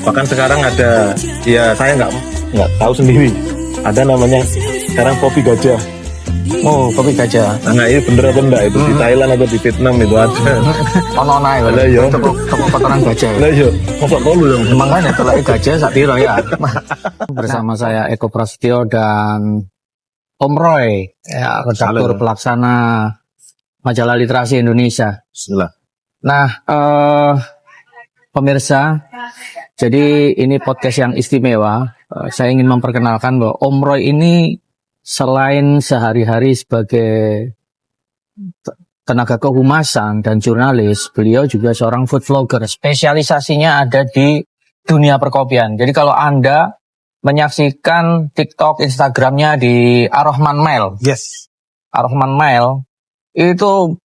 Bahkan sekarang ada, ya saya nggak tahu sendiri. Ada namanya sekarang kopi gajah. Oh, kopi gajah. Nah ini bener apa enggak itu di Thailand atau di Vietnam itu ada. Ono nae Lah yo. toko kotoran gajah. Lah yo, kok lu yang Makanya telai gajah sak piro ya. Bersama saya Eko Prasetyo dan Om Roy, ya, redaktur Halo. pelaksana Majalah Literasi Indonesia. Bismillah. Nah, pemirsa, jadi ini podcast yang istimewa. Saya ingin memperkenalkan bahwa Om Roy ini selain sehari-hari sebagai tenaga kehumasan dan jurnalis, beliau juga seorang food vlogger. Spesialisasinya ada di dunia perkopian. Jadi kalau Anda menyaksikan TikTok, Instagramnya di Ar-Rahman Mail, Yes. Ar-Rahman Mail, itu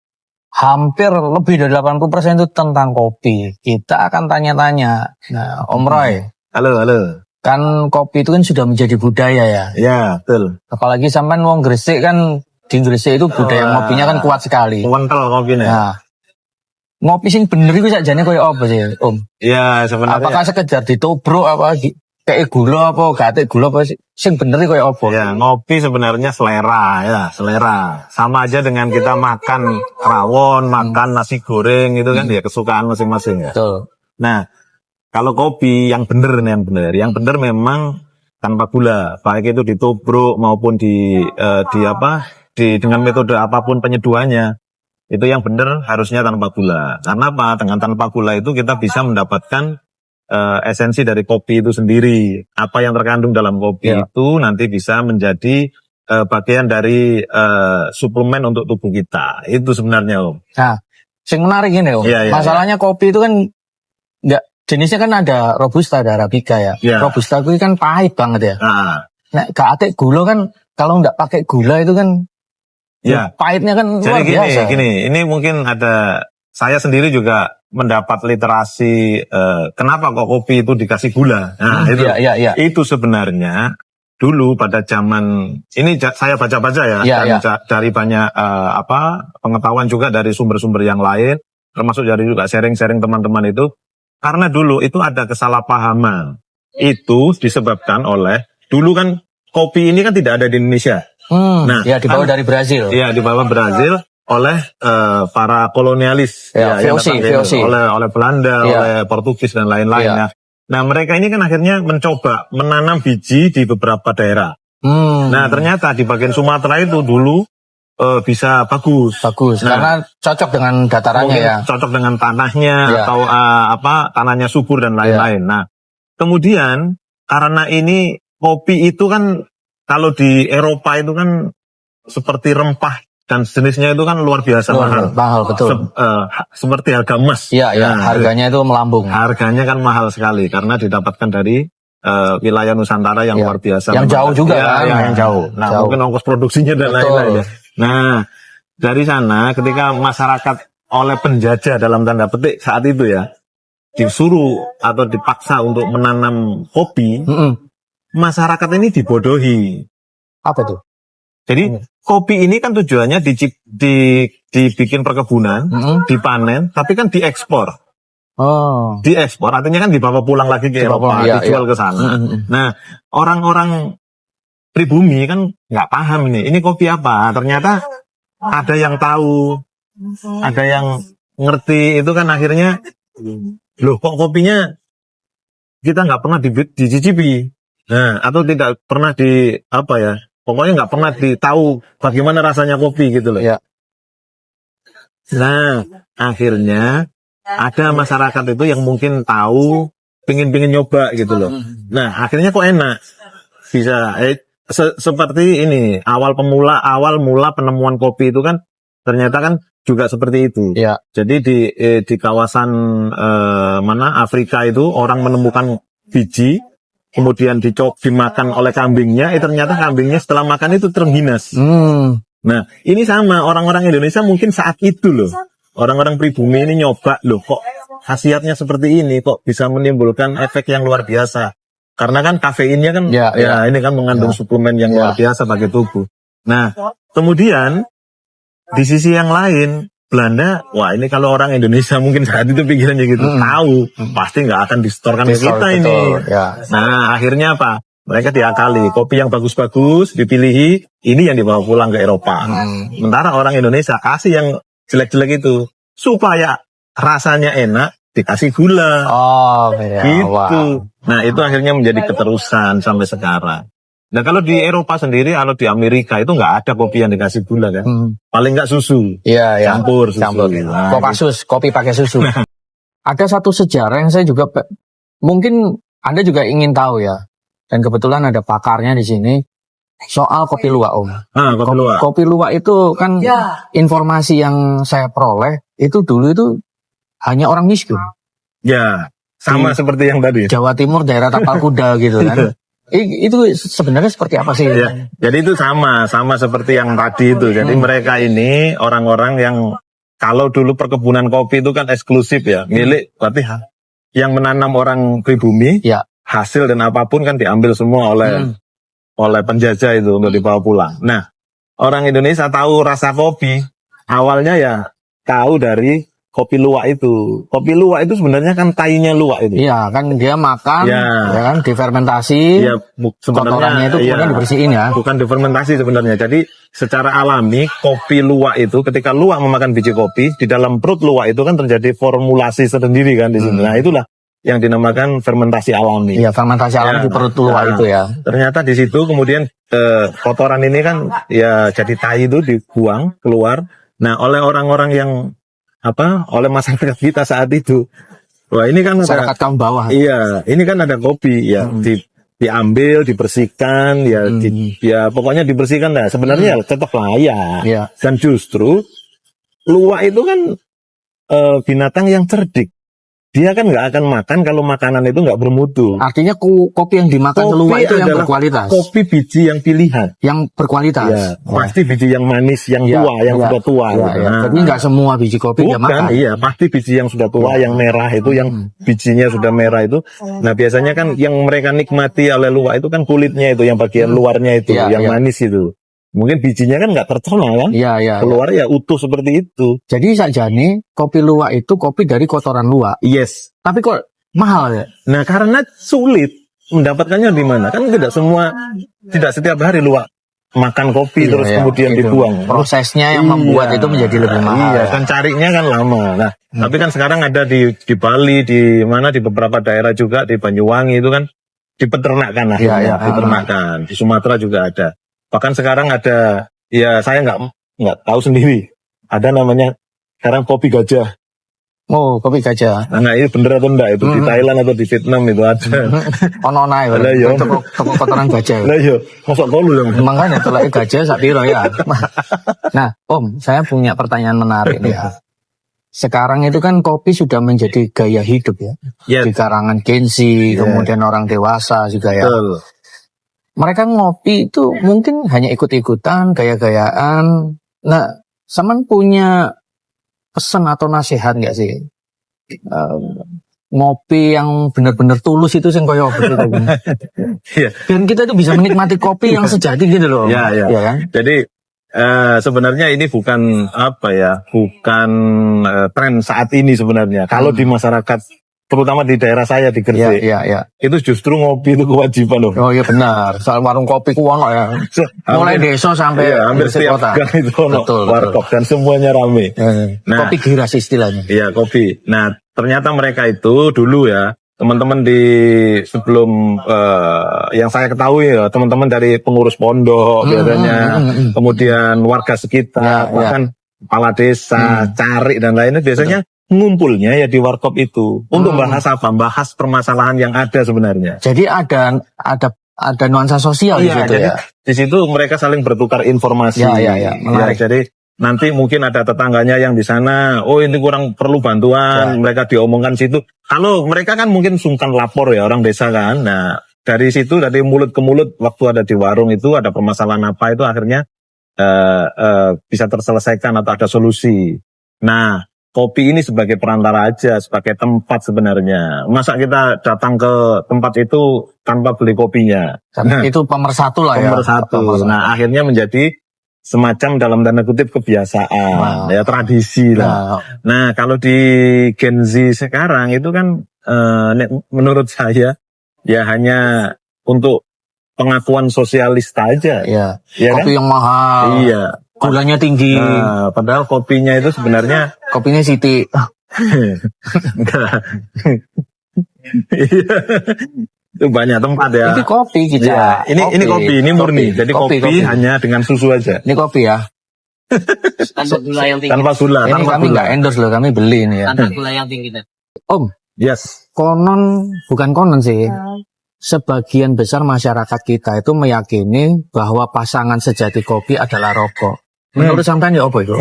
hampir lebih dari 80% itu tentang kopi. Kita akan tanya-tanya. Nah, Om Roy, Halo. kan kopi itu kan sudah menjadi budaya ya. Ya, betul. Apalagi sampean wong Gresik kan, di Gresik itu budaya ngopinya kan kuat sekali. Kental kopinya. Nah, ngopi sing bener iku sakjane koyo apa sih, Om? Iya, sebenarnya. Apakah sekedar ditobrok apa kayak gula apa gatek gula apa sing bener koyo apa? Ya, ngopi sebenarnya selera ya, selera. Sama aja dengan kita makan rawon, makan nasi goreng itu kan ya kesukaan masing-masing ya. Betul. Nah, kalau kopi yang bener memang tanpa gula, baik itu ditobrok maupun dengan metode apapun penyeduhannya. Itu yang bener harusnya tanpa gula. Karena apa? Dengan tanpa gula itu kita bisa mendapatkan esensi dari kopi itu sendiri. Apa yang terkandung dalam kopi itu nanti bisa menjadi bagian dari suplemen untuk tubuh kita. Itu sebenarnya, Om. Nah, sing menarik ini, Om. Iya, Masalahnya kopi itu kan enggak jenisnya kan ada robusta, ada arabica ya. Iya. Robusta itu kan pahit banget ya. Nah, Nah, gatek gula kan kalau enggak pakai gula itu kan ya. pahitnya kan luar Jadi biasa. gini, ini mungkin ada, saya sendiri juga mendapat literasi kenapa kok kopi itu dikasih gula. Nah, itu. Iya. Itu sebenarnya dulu pada zaman ini saya baca-baca ya, dari banyak pengetahuan juga dari sumber-sumber yang lain, termasuk dari juga sharing-sharing teman-teman itu. Karena dulu itu ada kesalahpahaman. Itu disebabkan oleh dulu kan kopi ini kan tidak ada di Indonesia. Nah, ya dibawa dari Brazil. Iya, dibawa Brazil oleh para kolonialis yang VOC. oleh Belanda, oleh Portugis dan lain-lain. Nah, mereka ini kan akhirnya mencoba menanam biji di beberapa daerah. Nah, ternyata di bagian Sumatera itu dulu bisa bagus. Nah, Karena cocok dengan datarannya ya. Cocok dengan tanahnya atau tanahnya subur dan lain-lain. Nah, kemudian karena ini kopi itu kan kalau di Eropa itu kan seperti rempah dan jenisnya itu kan luar biasa mahal. Mahal, betul. Seperti harga emas. Iya, harganya itu melambung. Harganya kan mahal sekali karena didapatkan dari wilayah Nusantara yang luar biasa. Yang jauh juga kan. Yang jauh. Nah, mungkin ongkos produksinya dan lain-lain ya. Nah, dari sana ketika masyarakat oleh penjajah dalam tanda petik saat itu ya, disuruh atau dipaksa untuk menanam kopi, masyarakat ini dibodohi. Apa tuh? Jadi kopi ini kan tujuannya dibikin perkebunan, dipanen, tapi kan diekspor. Diekspor artinya kan dibawa pulang lagi ke Eropa, dijual ke sana. Nah, orang-orang pribumi kan nggak paham ini kopi apa. Ternyata ada yang tahu, ada yang ngerti, itu kan akhirnya, loh kok kopinya kita nggak pernah dicicipi. Nah, atau tidak pernah pokoknya nggak pernah tahu bagaimana rasanya kopi gitu loh. Nah, akhirnya ada masyarakat itu yang mungkin tahu, pengen nyoba gitu loh. Nah, akhirnya kok enak. Bisa, seperti ini, awal mula penemuan kopi itu kan, ternyata kan juga seperti itu. Jadi di kawasan Afrika itu, orang menemukan biji, kemudian dimakan oleh kambingnya, ternyata kambingnya setelah makan itu terengginas. Nah, ini sama orang-orang Indonesia mungkin saat itu loh. Orang-orang pribumi ini nyoba, loh kok khasiatnya seperti ini, kok bisa menimbulkan efek yang luar biasa. Karena kan kafeinnya kan, ini kan mengandung suplemen yang luar biasa bagi tubuh. Nah, kemudian di sisi yang lain, Belanda, wah ini kalau orang Indonesia mungkin saat itu pikirannya gitu, tahu pasti nggak akan disetorkan ke kita ini. Betul, ya. Nah akhirnya apa? Mereka diakali, kopi yang bagus-bagus dipilihi, ini yang dibawa pulang ke Eropa. Sementara orang Indonesia kasih yang jelek-jelek itu supaya rasanya enak, dikasih gula. Oh, ya. Gitu. Wah. Nah itu akhirnya menjadi keterusan sampai sekarang. Nah kalau di Eropa sendiri, kalau di Amerika itu nggak ada kopi yang dikasih gula kan. Paling nggak susu. Iya, ya. Campur susu. Campur. Nah, Kopassus, kopi pakai susu. Ada satu sejarah yang saya juga mungkin Anda juga ingin tahu ya. Dan kebetulan ada pakarnya di sini soal kopi luwak, Om. kopi luwak. Kopi luwak itu kan informasi yang saya peroleh itu dulu itu hanya orang miskin. Ya, sama seperti yang tadi. Jawa Timur daerah Tapal Kuda gitu kan. Itu sebenarnya seperti apa sih? Ya, jadi itu sama seperti yang tadi itu. Jadi mereka ini orang-orang yang kalau dulu perkebunan kopi itu kan eksklusif ya, milik berarti yang menanam orang pribumi, ya. Hasil dan apapun kan diambil semua oleh penjajah itu untuk dibawa pulang. Nah, orang Indonesia tahu rasa kopi awalnya ya tahu dari kopi luwak itu. Kopi luwak itu sebenarnya kan tainya luwak itu. Iya, kan dia makan, ya kan, difermentasi. Iya, kotorannya itu kemudian dibersihin ya. Bukan difermentasi sebenarnya. Jadi secara alami kopi luwak itu ketika luwak memakan biji kopi di dalam perut luwak itu kan terjadi formulasi sendiri kan di sini. Nah, itulah yang dinamakan fermentasi alami. Iya, fermentasi alami di perut luwak itu ya. Ternyata di situ kemudian kotoran ini kan ya jadi tai itu dibuang keluar. Nah, oleh orang-orang yang oleh masyarakat kita saat itu. Wah, ini kan masyarakat kaum bawah. Iya, ini kan ada kopi ya diambil, dibersihkan ya, ya pokoknya dibersihkan lah. Sebenarnya tetap layak. Iya. Dan justru luwak itu kan binatang yang cerdik. Dia kan nggak akan makan kalau makanan itu nggak bermutu. Artinya kopi yang dimakan luwak itu yang berkualitas. Kopi biji yang pilihan. Yang berkualitas. Ya, pasti biji yang manis, yang tua, yang sudah tua. Jadi nggak semua biji kopi dia makan. Iya, pasti biji yang sudah tua, yang merah itu, yang bijinya sudah merah itu. Nah biasanya kan yang mereka nikmati oleh luwak itu kan kulitnya itu, yang bagian luarnya itu, yang manis itu. Mungkin bijinya kan nggak tercela kan? Iya. Keluar ya utuh seperti itu. Jadi sakjane kopi luwak itu kopi dari kotoran luwak. Yes. Tapi kok mahal ya? Nah karena sulit mendapatkannya di mana? Kan tidak setiap hari luwak makan kopi terus kemudian dibuang. Prosesnya yang membuat itu menjadi lebih mahal. Iya, kan carinya kan lama. Nah, tapi kan sekarang ada di Bali, di beberapa daerah juga, di Banyuwangi itu kan dipeternakkan diternakan. Di Sumatera juga ada. Bahkan sekarang ada, ya saya nggak tahu sendiri. Ada namanya sekarang kopi gajah. Oh, kopi gajah. Nah, ini bener atau enggak itu di Thailand atau di Vietnam itu ada. Ono-ono ya. Toko kotoran gajah. Lah iya, mosok kolu yang. Makanya telake gajah sak piro ya. Nah, Om, saya punya pertanyaan menarik nih ya. Sekarang itu kan kopi sudah menjadi gaya hidup ya. Di karangan Gen Z, kemudian orang dewasa juga ya. Betul. Mereka ngopi itu mungkin hanya ikut-ikutan, gaya-gayaan. Nah, Saman punya pesan atau nasihat nggak sih? Ngopi yang benar-benar tulus itu sing koyo betul. Dan kita tuh bisa menikmati kopi yang sejati gitu loh. Iya. Ya kan? Jadi sebenarnya ini bukan bukan tren saat ini sebenarnya. Kalau di masyarakat terutama di daerah saya di Gresik, itu justru ngopi itu kewajiban loh. Oh iya benar, soal warung kopi ku ono ya. Mulai desa sampai hampir setiap kota. gang itu ono warkop dan semuanya rame. Nah, kopi giras istilahnya. Iya kopi. Nah ternyata mereka itu dulu ya teman-teman di sebelum yang saya ketahui ya teman-teman dari pengurus pondok biasanya, kemudian warga sekitar, bahkan kepala desa, cari dan lainnya biasanya. Ngumpulnya ya di warkop itu untuk bahas bahas permasalahan yang ada sebenarnya. Jadi ada nuansa sosial di situ jadi, ya. Di situ mereka saling bertukar informasi. Menarik. Jadi nanti mungkin ada tetangganya yang di sana, oh ini kurang perlu bantuan, mereka diomongkan situ. Kalau mereka kan mungkin sungkan lapor ya orang desa kan. Nah dari situ dari mulut ke mulut waktu ada di warung itu ada permasalahan apa itu akhirnya bisa terselesaikan atau ada solusi. Nah kopi ini sebagai perantara aja, sebagai tempat sebenarnya. Masa kita datang ke tempat itu tanpa beli kopinya? Itu pemersatu lah ya. Pemersatu. Nah, akhirnya menjadi semacam dalam tanda kutip kebiasaan, ya tradisi lah. Nah, kalau di Gen Z sekarang itu kan menurut saya ya hanya untuk pengakuan sosialista aja. Ya, Ya kopi kan? yang mahal. Iya. Gulanya tinggi. Nah, padahal kopinya itu sebenarnya Kopinya Siti. enggak. Iya. Itu banyak tempat ya. Ini kopi kita. Iya, ini kopi, ini murni. Jadi kopi hanya dengan susu aja. Ini kopi ya. Tanpa gula yang tinggi. Tanpa gula, Ini tanpa kami gula. nggak endorse loh, kami beli ini ya. Tanpa gula yang tinggi. Om, Yes. bukan konon sih. Sebagian besar masyarakat kita itu meyakini bahwa pasangan sejati kopi adalah rokok. Menurut sampean ya apa itu?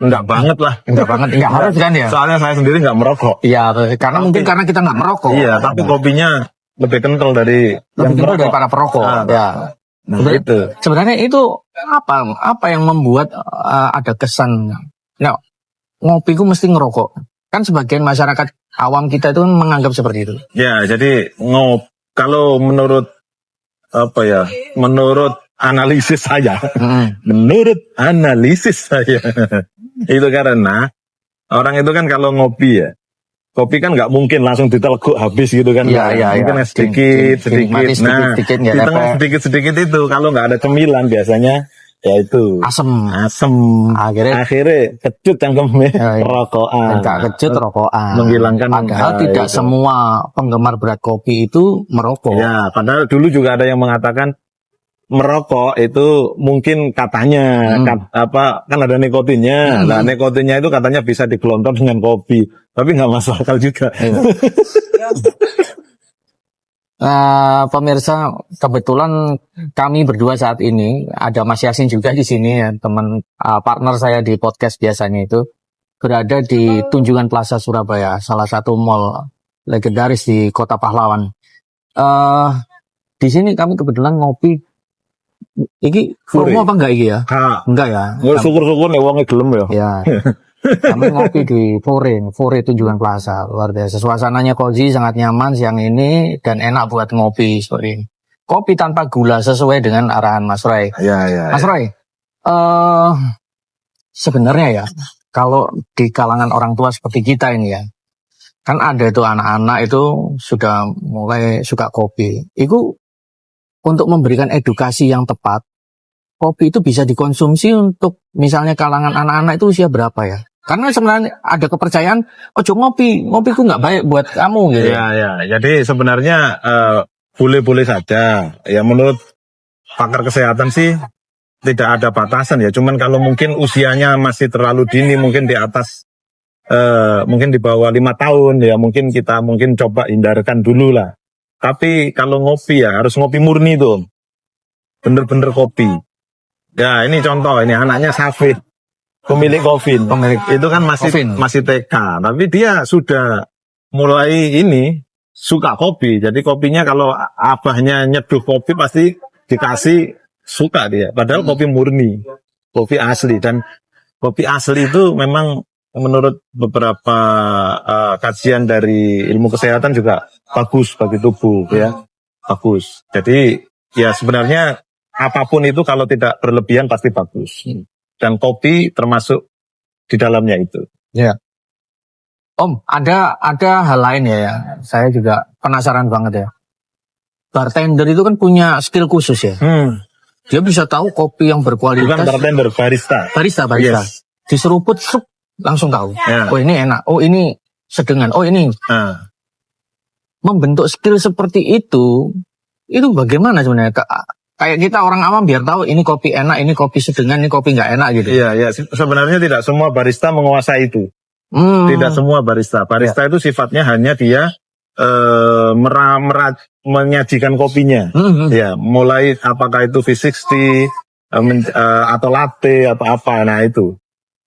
Enggak banget lah. Enggak banget, enggak harus kan ya? Soalnya saya sendiri enggak merokok. Iya, karena mungkin karena kita nggak merokok. Iya, tapi kopinya lebih kental dari lebih kental dari para perokok. Ah, Ya. Nah, itu. Sebenarnya itu apa yang membuat ada kesan nah, ngopi ku mesti ngerokok. Kan sebagian masyarakat awam kita itu menganggap seperti itu. Ya, jadi kalau menurut apa ya? Menurut analisis saya, itu karena orang itu kan kalau ngopi ya, kopi kan nggak mungkin langsung diteleguk habis gitu kan. Iya. Mungkin sedikit. Nah, sedikit, di tengah sedikit itu kalau nggak ada cemilan biasanya ya itu asem. Akhirnya kecut Ya. cangkemnya rokokan. Enggak kecut rokokan. Menghilangkan padahal tidak itu. semua penggemar berat kopi itu merokok. Ya, padahal dulu juga ada yang mengatakan merokok itu mungkin katanya kan ada nikotinnya. Nah, nikotinnya itu katanya bisa digelontor dengan kopi, tapi nggak masuk akal juga. Pemirsa, kebetulan kami berdua saat ini ada Mas Yasin juga di sini ya, teman partner saya di podcast biasanya itu berada di Tunjungan Plaza Surabaya, salah satu mall legendaris di Kota Pahlawan. Di sini kami kebetulan ngopi. Iki promo apa enggak iki ya? Enggak ya. Syukur-syukur nih wongnya gelem ya. Ya. Kami ngopi di Fore Tunjungan Plaza. Luar biasa. Suasananya cozy, sangat nyaman siang ini dan enak buat ngopi seperti ini. Kopi tanpa gula sesuai dengan arahan Mas Roy. Ya. Mas Roy, sebenarnya ya, kalau di kalangan orang tua seperti kita ini ya, kan ada itu anak-anak itu sudah mulai suka kopi. Itu untuk memberikan edukasi yang tepat, kopi itu bisa dikonsumsi untuk misalnya kalangan anak-anak itu usia berapa ya? Karena sebenarnya ada kepercayaan, ojo ngopi ku nggak baik buat kamu gitu. Ya. Jadi sebenarnya boleh-boleh saja. Ya menurut pakar kesehatan sih tidak ada batasan ya. Cuman kalau mungkin usianya masih terlalu dini, mungkin di atas mungkin di bawah 5 tahun ya, mungkin kita coba hindarkan dulu lah. Tapi kalau ngopi ya harus ngopi murni tuh. Bener-bener kopi. Ya ini contoh, ini anaknya Safid, pemilik Kofin. Itu kan masih TK, tapi dia sudah mulai ini suka kopi. Jadi kopinya kalau abahnya nyeduh kopi pasti dikasih suka dia. Padahal kopi murni, kopi asli. Dan kopi asli itu memang menurut beberapa kajian dari ilmu kesehatan juga bagus bagi tubuh ya, bagus. Jadi ya sebenarnya apapun itu kalau tidak berlebihan pasti bagus. Dan kopi termasuk di dalamnya itu. Ya. Om, ada hal lain ya. Saya juga penasaran banget ya. Bartender itu kan punya skill khusus ya. Dia bisa tahu kopi yang berkualitas. Bukan bartender, barista. Barista. Yes. Diseruput, langsung tahu. Ya. Oh ini enak. Oh ini sedengan. Oh ini. Membentuk skill seperti itu bagaimana sebenarnya? Kayak kita orang awam biar tahu ini kopi enak, ini kopi sedengan, ini kopi nggak enak gitu. Iya. Sebenarnya tidak semua barista menguasai itu. Tidak semua barista. Barista itu sifatnya hanya dia menyajikan kopinya. Ya, mulai apakah itu V60 atau latte atau apa. Nah itu.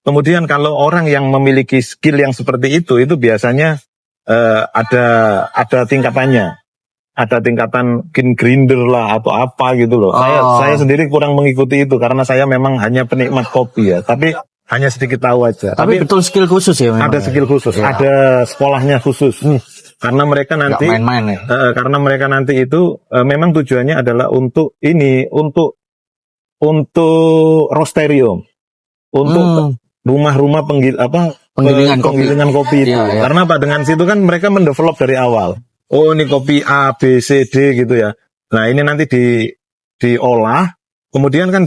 Kemudian kalau orang yang memiliki skill yang seperti itu biasanya ada tingkatannya. Ada tingkatan grinder lah atau apa gitu loh. Saya sendiri kurang mengikuti itu karena saya memang hanya penikmat kopi ya. Tapi hanya sedikit tahu aja. Tapi betul skill khusus ya memang. Ada skill khusus, ya. Ada sekolahnya khusus. Karena mereka nanti main-main ya. Karena mereka nanti itu memang tujuannya adalah untuk untuk roasterium, untuk rumah-rumah penggilingan kopi itu. Iya, iya. Karena apa? Dengan situ kan mereka mendevelop dari awal. Oh, ini kopi A, B, C, D gitu ya. Nah, ini nanti diolah, kemudian kan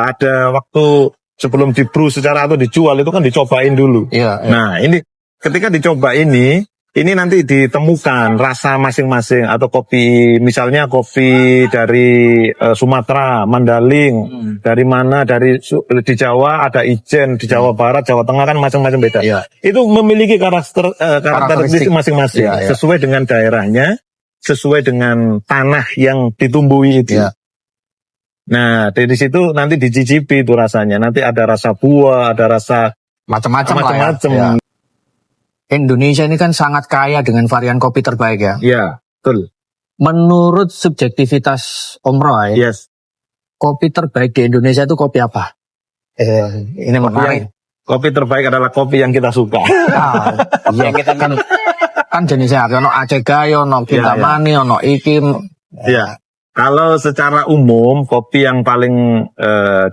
ada waktu sebelum di-brew secara atau dijual itu kan dicobain dulu. Iya. Nah, ini ketika dicoba ini nanti ditemukan rasa masing-masing atau kopi, misalnya kopi dari Sumatera, Mandaling, dari mana, di Jawa ada Ijen, di Jawa Barat, Jawa Tengah kan macam-macam beda. Iya. Itu memiliki karakteristik masing-masing, Iya, iya. sesuai dengan daerahnya, sesuai dengan tanah yang ditumbuhi itu. Iya. Nah, dari situ nanti dicicipi itu rasanya. Nanti ada rasa buah, ada rasa Macam-macam lah ya. macam-macam. Iya. Indonesia ini kan sangat kaya dengan varian kopi terbaik ya. Iya, betul. Menurut subjektivitas Om Roy, Yes. kopi terbaik di Indonesia itu kopi apa? Ini menarik. Kopi terbaik adalah kopi yang kita suka. Iya, kan jenisnya ada ono Aceh Gayo, ono Kintamani, ono Ikim. Iya. Kalau secara umum kopi yang paling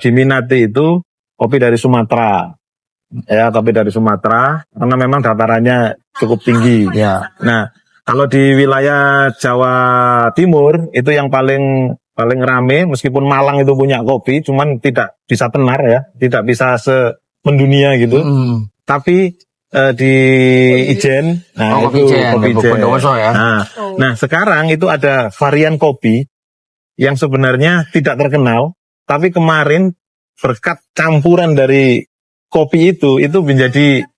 diminati itu kopi dari Sumatera. Ya, kopi dari Sumatera karena memang datarannya cukup tinggi. Ya. Nah, kalau di wilayah Jawa Timur itu yang paling rame, meskipun Malang itu punya kopi, cuman tidak bisa tenar ya, tidak bisa mendunia gitu. Tapi di Ijen, nah kopi itu Ijen, kopi Ijen. Bondowoso ya. Nah, sekarang itu ada varian kopi yang sebenarnya tidak terkenal, tapi kemarin berkat campuran dari kopi itu menjadi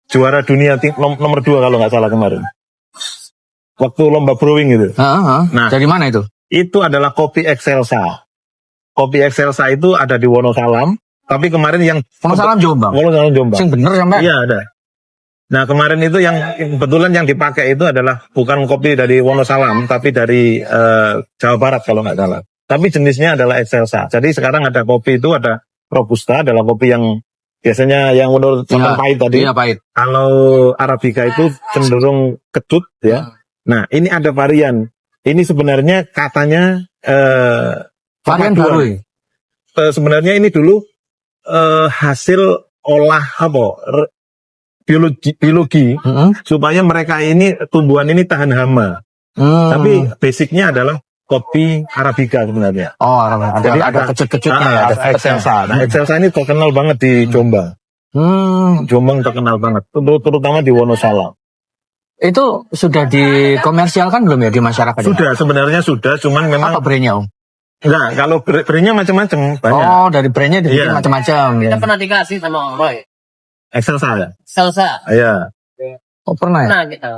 juara dunia nomor 2 kalau nggak salah kemarin. Waktu lomba brewing gitu. Nah, dari mana itu? Itu adalah kopi Excelsa. Kopi Excelsa itu ada di Wonosalam, tapi kemarin yang Wonosalam Jombang. Wonosalam Jombang. Sing bener sampai? Iya, ada. Nah, kemarin itu yang kebetulan yang dipakai itu adalah bukan kopi dari Wonosalam, tapi dari Jawa Barat kalau nggak salah. Tapi jenisnya adalah Excelsa. Jadi sekarang ada kopi itu ada Robusta, adalah kopi yang biasanya yang menurut sampai pahit tadi. Iya, pahit. Kalau Arabica itu cenderung kecut ya. Nah, ini ada varian. Ini sebenarnya katanya Varian baru ya? Sebenarnya ini dulu hasil olah biologi supaya mereka ini tumbuhan ini tahan hama. Tapi basicnya adalah kopi Arabica sebenarnya. Oh, ada kecut-kecutnya ya. Ada Excelsa. Nah, Excelsa ini terkenal banget di Jombang. Jombang terkenal banget, terutama di Wonosalam. Itu sudah dikomersialkan belum ya di masyarakat? Sudah, sebenarnya sudah, cuman memang apa brandnya Om? enggak, kalau brandnya macam-macam banyak. Oh, dari brandnya dibikin Iya. macam-macam ya. Kita pernah dikasih sama Om Roy. Excelsa ya? Salsa. Iya. Oh, pernah ya? Nah, kita.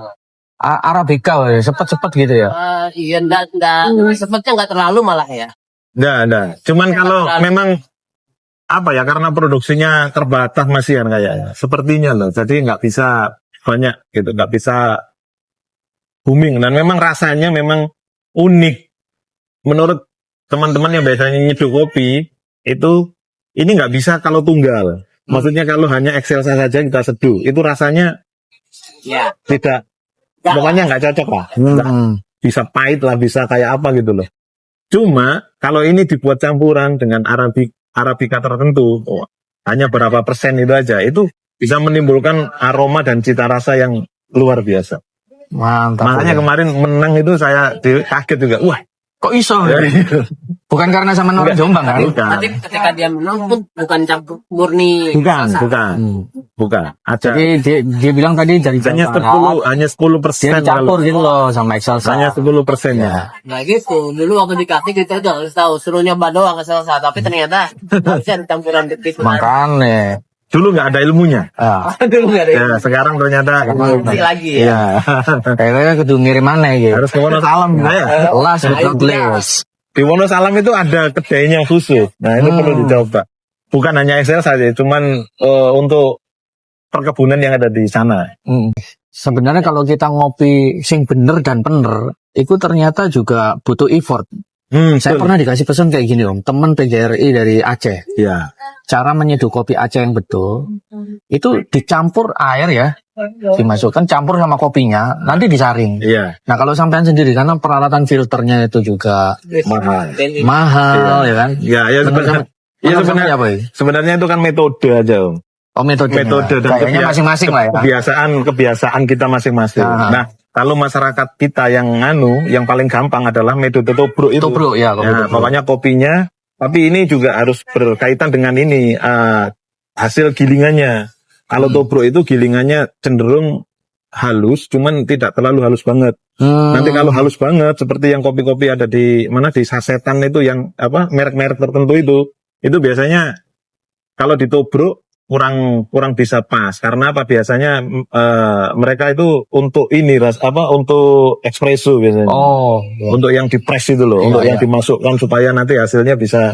Arabica ya, cepet-cepet gitu ya. Iya, enggak, sepertinya enggak terlalu malah ya. Enggak. Cuman kalau memang apa ya, karena produksinya terbatas masih kan kayaknya. Sepertinya loh. Jadi nggak bisa banyak gitu, nggak bisa booming. Dan memang rasanya memang unik. Menurut teman-teman yang biasanya nyeduh kopi, itu ini nggak bisa kalau tunggal. Maksudnya kalau hanya Excelsa saja kita seduh, itu rasanya Ya. tidak, pokoknya nggak cocok lah. Nggak bisa pahit lah, bisa kayak apa gitu loh. Cuma kalau ini dibuat campuran dengan Arabica tertentu, hanya berapa persen itu aja, itu bisa menimbulkan aroma dan cita rasa yang luar biasa. Mantap. Makanya kemarin menang itu saya kaget juga. Wah, kok iso ya? Bukan karena sama orang Jombang kan? bukan. Tapi ketika dia menang pun bukan campur murni. Bukan. Ada Jadi dia bilang tadi dari hanya Jawa Barat, 10% dia dicampur gitu loh sama Excelsa. hanya 10% ya. Nah gitu, dulu waktu dikasih kita udah harus tahu suruh nyoba doang ke Salsa, tapi ternyata bisa campuran gitu. Makanya. Dulu nggak ada ilmunya. Dulu nggak ada Ya, sekarang ternyata ilmu lagi ya. Kayaknya kudu ngirim mana gitu. harus ke Wonosalam ya. Last but not least. Di Wonosalam itu ada kedainya khusus. Nah, itu perlu dicoba. Bukan hanya Excelsa saja, cuman untuk perkebunan yang ada di sana. Sebenarnya kalau kita ngopi sing bener dan bener, itu ternyata juga butuh effort. Saya pernah dikasih pesan kayak gini Om, teman PGRI dari Aceh. Ya. Cara menyeduh kopi Aceh yang betul, itu dicampur air ya, dimasukkan campur sama kopinya, nanti disaring. Iya. Nah kalau sampean sendiri, karena peralatan filternya itu juga mahal ya kan? Ya, ya sebenarnya. Ya sebenarnya apa ya? Sebenarnya itu kan metode aja, Om. Oh metode Dan kayaknya masing-masing lah ya. kebiasaan kita masing-masing. Nah, kalau masyarakat kita yang yang paling gampang adalah metode tobruk itu. Tobruk ya, Pokoknya kopinya, tapi ini juga harus berkaitan dengan ini hasil gilingannya. Kalau tobruk itu gilingannya cenderung halus, cuman tidak terlalu halus banget. Nanti kalau halus banget, seperti yang kopi-kopi ada di sasetan itu yang merek-merek tertentu itu biasanya kalau ditobruk kurang bisa pas, karena biasanya mereka itu untuk untuk espresso biasanya. Untuk yang dipres itu loh, untuk yang dimasukkan supaya nanti hasilnya bisa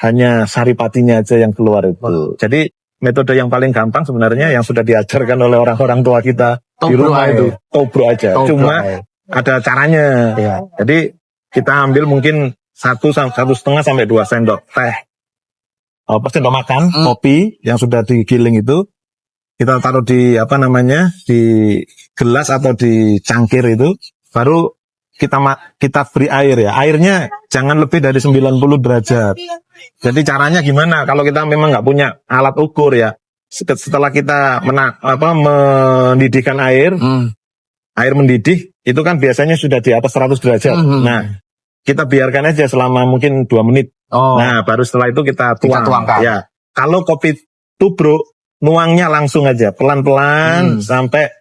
hanya saripatinya aja yang keluar itu. Jadi metode yang paling gampang sebenarnya yang sudah diajarkan oleh orang-orang tua kita di rumah itu tobruk aja. Cuma ada caranya. Jadi kita ambil mungkin 1,5 sampai 2 sendok teh. Sendok makan kopi yang sudah digiling itu kita taruh di di gelas atau di cangkir itu, baru kita beri air ya. Airnya jangan lebih dari 90 derajat. Jadi caranya gimana? Kalau kita memang nggak punya alat ukur ya, setelah kita mendidihkan air, air mendidih itu kan biasanya sudah di atas 100 derajat. Nah, kita biarkan aja selama mungkin 2 menit. Nah, baru setelah itu kita tuangkan. Ya, kalau kopi tubruk, nuangnya langsung aja, pelan-pelan sampai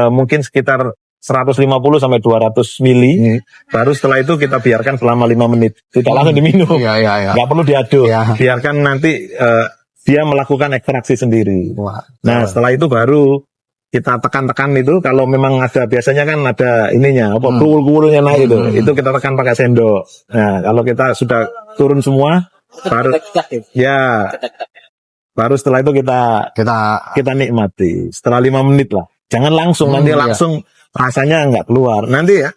mungkin sekitar 150 sampai 200 mili. Baru setelah itu kita biarkan selama 5 menit. Tidak langsung diminum. Nggak perlu diaduk. Biarkan nanti dia melakukan ekstraksi sendiri. Nah, setelah itu baru kita tekan-tekan itu, kalau memang ada, biasanya kan ada ininya, kuul-kuulnya naik itu kita tekan pakai sendok. Nah, kalau kita sudah turun semua, baru setelah itu kita nikmati. Setelah 5 menit lah. Jangan langsung, nanti langsung rasanya nggak keluar. Nanti ya,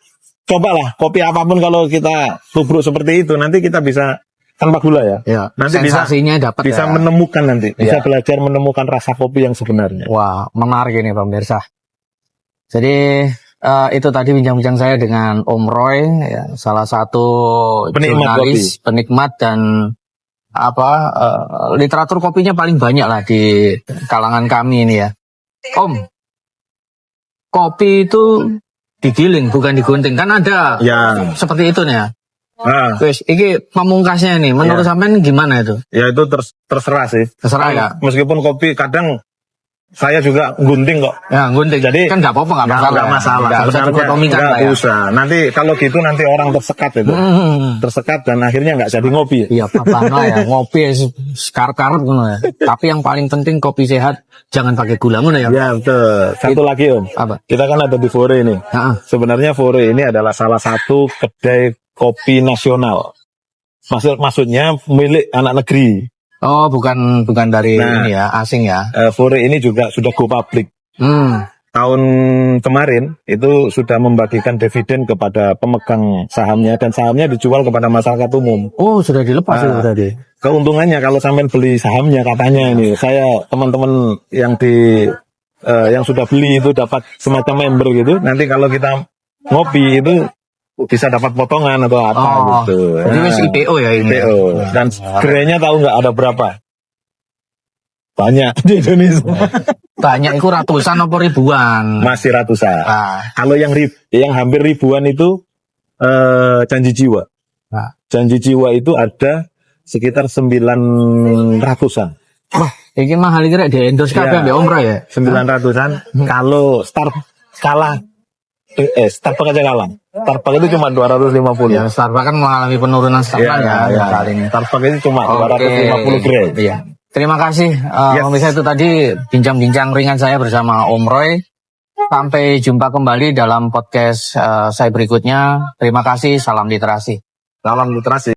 cobalah kopi apapun kalau kita tubruk seperti itu, nanti kita bisa tanpa gula ya. Nanti sensasinya dapat bisa menemukan nanti, bisa belajar menemukan rasa kopi yang sebenarnya. Wah, menarik ini pemirsa. Jadi itu tadi bincang-bincang saya dengan Om Roy, ya, salah satu jurnalis, penikmat dan literatur kopinya paling banyak lah di kalangan kami ini ya. Om, kopi itu digiling bukan digunting, kan ada seperti itu nih ya. Wes, ini pamungkasnya nih. Menurut sampean gimana itu? Ya itu terserah sih. Terserah ya. Meskipun kopi kadang saya juga gunting kok. Ya gunting. Jadi kan nggak apa-apa, nggak masalah. Nggak masalah. Nggak usah. Nanti kalau gitu nanti orang tersekat itu. Tersekat dan akhirnya nggak jadi ngopi. Iya, apa ya ngopi sekar-karep ya. Tapi yang paling penting kopi sehat jangan pakai gula ya. Ya betul. Satu lagi Om. Apa? Kita kan ada di Fore ini. Sebenarnya Fore ini adalah salah satu kedai kopi nasional. Maksudnya milik anak negeri. Oh, bukan dari ini ya, asing ya. Fore ini juga sudah go public. Tahun kemarin itu sudah membagikan dividen kepada pemegang sahamnya, dan sahamnya dijual kepada masyarakat umum. Oh, sudah dilepas itu tadi. Keuntungannya kalau sampai beli sahamnya katanya ini, saya teman-teman yang yang sudah beli itu dapat semacam member gitu. Nanti kalau kita ngopi itu bisa dapat potongan atau apa gitu. Jadi IPO ya ini. IPO. Dan gerenya tahu nggak ada berapa? Banyak di Indonesia. Banyak itu ratusan atau ribuan? Masih ratusan. Kalau yang hampir ribuan itu Janji Jiwa. Janji Jiwa itu ada sekitar 900-an. Wah, ini mahal kira di endorse kabeh ambek Om Roy ya. 900-an. Kalau skala Starbucks aja kalah. Starbucks itu cuma 250. Ya, Starbucks kan mengalami penurunan skala ya kali ini. Starbucks itu cuma 250 gram. Iya. Terima kasih. Pemirsa, itu tadi bincang-bincang ringan saya bersama Om Roy. Sampai jumpa kembali dalam podcast saya berikutnya. Terima kasih. Salam literasi. Salam literasi.